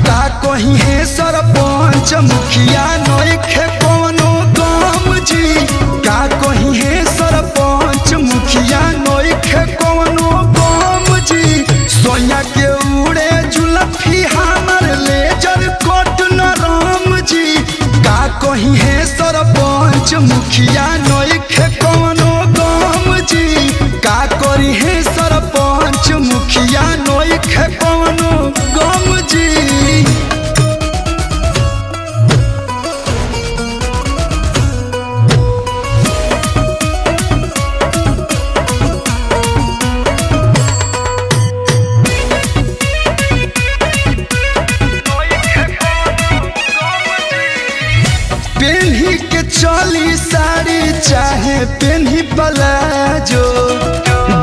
का कही है सरपंच मुखिया नइखे कवनो गम जी। का कही है सरपंच मुखिया नइखे कवनो गम जी। सोया के उड़े जुलफी हमर लेजर कोट नरम जी। का कही है सरपंच मुखिया नइखे कवनो गम जी। का करी है सरपंच मुखिया नइखे कवनो गम जी। पेन्ही के चली साड़ी चाहे पेन्ही प्लाजो।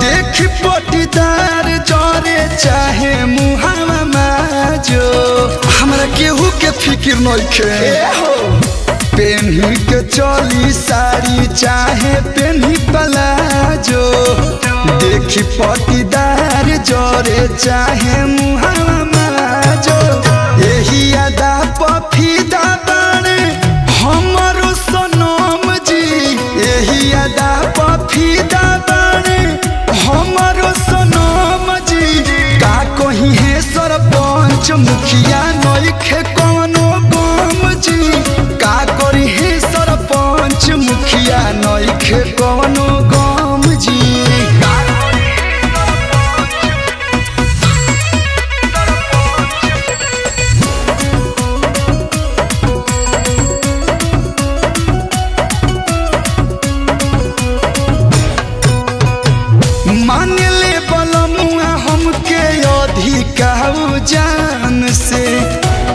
देख पटीदार जरे चाहे मुहावा माजो। हमरा केहू के फिक्र नइखे। पेन्ही के चली साड़ी चाहे पेन्ही प्लाजो। देख पटीदार जरे चाहे मुहावा माजो। एही अदा पफीदा बाणे हमरो सनम जी। एही अदा पफीदा बाणे हमरो सनम जी। का कही है सरपंच मुखिया नइखे कवनो गम जी। का करी है सरपंच मुखिया नइखे कवनो गम जी। माने ले बलमुआ हमके अधिकाऊ जान से।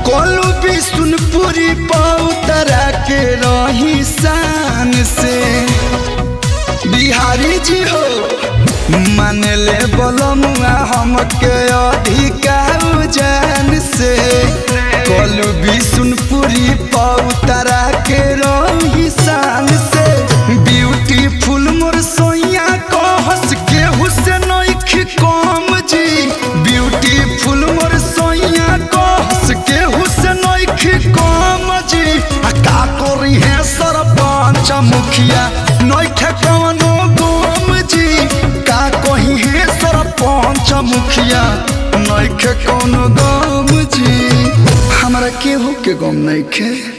कोलू बिशुनपुरी पौतरा के रही शान से। बिहारी जी हो माने ले बलमुआ हमके अधिकाऊ जान से। कोलू बिशुनपुरी पौतरा के रही शान से। ब्यूटीफुल मोर सोइया को हंस के हुसैन नइखे कम जी। ब्यूटीफुल मोर सोइया को हंस के हुसैन नइखे कम जी। का करी है सरपंच मुखिया नइखे कवनो गम जी। का कही है सरपंच मुखिया नइखे कवनो गम जी। हमरा केहू के गम नइखे।